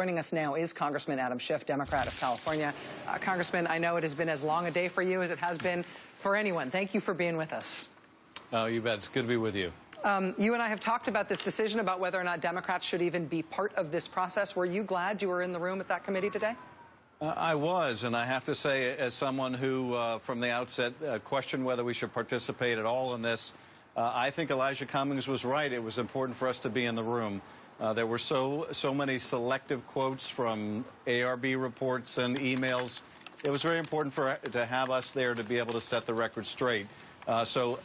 Joining us now is Congressman Adam Schiff, Democrat of California. Congressman, I know it has been as long a day for you as it has been for anyone. Thank you for being with us. Oh, you bet. It's good to be with you. You and I have talked about this decision about whether or not Democrats should even be part of this process. Were you glad you were in the room at that committee today? I was, and I have to say, as someone who, from the outset, questioned whether we should participate at all in this, I think Elijah Cummings was right. It was important for us to be in the room. There were so many selective quotes from ARB reports and emails. It was very important to have us there to be able to set the record straight. So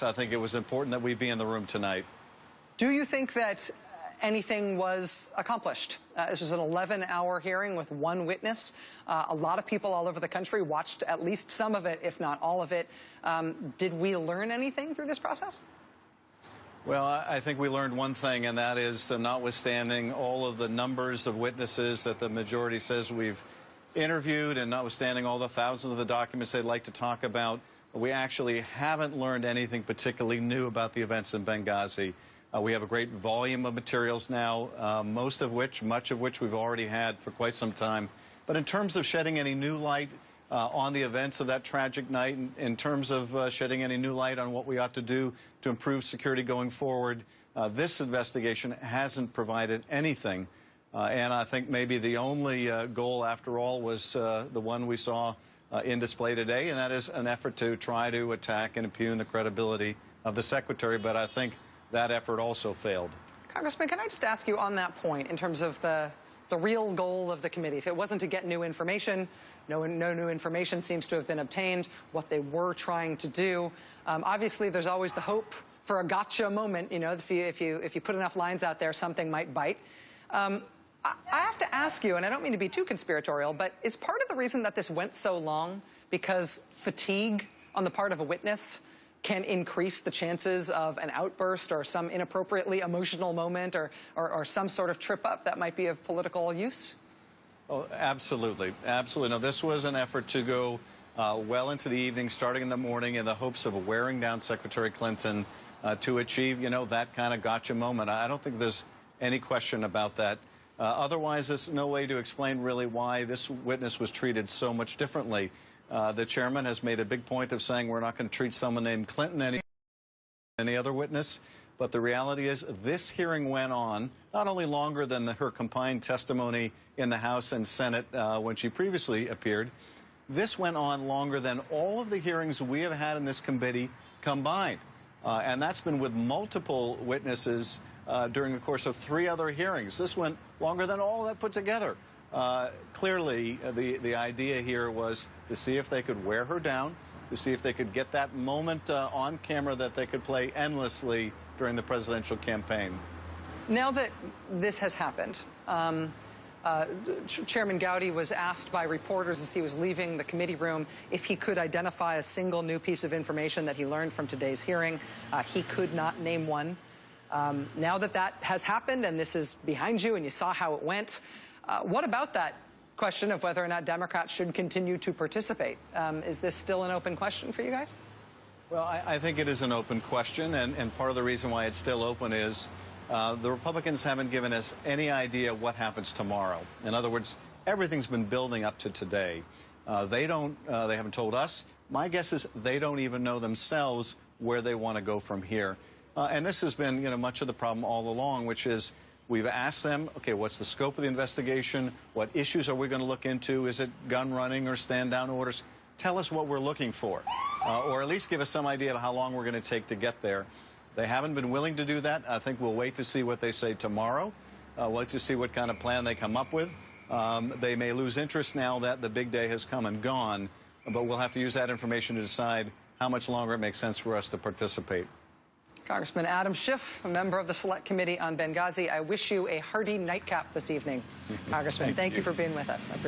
I think it was important that we be in the room tonight. Do you think that anything was accomplished? This was an 11-hour hearing with one witness. A lot of people all over the country watched at least some of it, if not all of it. Did we learn anything through this process? Well, I think we learned one thing, and that is notwithstanding all of the numbers of witnesses that the majority says we've interviewed, and notwithstanding all the thousands of the documents they'd like to talk about, we actually haven't learned anything particularly new about the events in Benghazi. We have a great volume of materials now, much of which we've already had for quite some time. But in terms of shedding any new light on the events of that tragic night, in terms of shedding any new light on what we ought to do to improve security going forward, this investigation hasn't provided anything. And I think maybe the only goal, after all, was the one we saw in display today, and that is an effort to try to attack and impugn the credibility of the secretary. But I think that effort also failed. Congressman, can I just ask you on that point in terms of the real goal of the committee? If it wasn't to get new information, no new information seems to have been obtained, what they were trying to do. Obviously, there's always the hope for a gotcha moment. You know, if you put enough lines out there, something might bite. I have to ask you, and I don't mean to be too conspiratorial, but is part of the reason that this went so long because fatigue on the part of a witness can increase the chances of an outburst or some inappropriately emotional moment or some sort of trip up that might be of political use? Oh, absolutely. Absolutely. No, this was an effort to go well into the evening, starting in the morning, in the hopes of wearing down Secretary Clinton to achieve, you know, that kind of gotcha moment. I don't think there's any question about that. Otherwise, there's no way to explain really why this witness was treated so much differently. The chairman has made a big point of saying we're not going to treat someone named Clinton any other witness. But the reality is this hearing went on not only longer than her combined testimony in the House and Senate when she previously appeared. This went on longer than all of the hearings we have had in this committee combined. And that's been with multiple witnesses during the course of 3 other hearings. This went longer than all that put together. Clearly, the idea here was to see if they could wear her down, to see if they could get that moment on camera that they could play endlessly during the presidential campaign. Now that this has happened, Chairman Gowdy was asked by reporters as he was leaving the committee room if he could identify a single new piece of information that he learned from today's hearing. He could not name one. Now that that has happened and this is behind you and you saw how it went, what about that question of whether or not Democrats should continue to participate? Is this still an open question for you guys? Well, I think it is an open question, and part of the reason why it's still open is the Republicans haven't given us any idea what happens tomorrow. In other words, everything's been building up to today. They haven't told us. My guess is they don't even know themselves where they want to go from here. And this has been, you know, much of the problem all along, which is we've asked them, okay, what's the scope of the investigation? What issues are we going to look into? Is it gun running or stand-down orders? Tell us what we're looking for, or at least give us some idea of how long we're going to take to get there. They haven't been willing to do that. I think we'll wait to see what they say tomorrow. Wait to see what kind of plan they come up with. They may lose interest now that the big day has come and gone, but we'll have to use that information to decide how much longer it makes sense for us to participate. Congressman Adam Schiff, a member of the Select Committee on Benghazi, I wish you a hearty nightcap this evening. Congressman, thank you for being with us.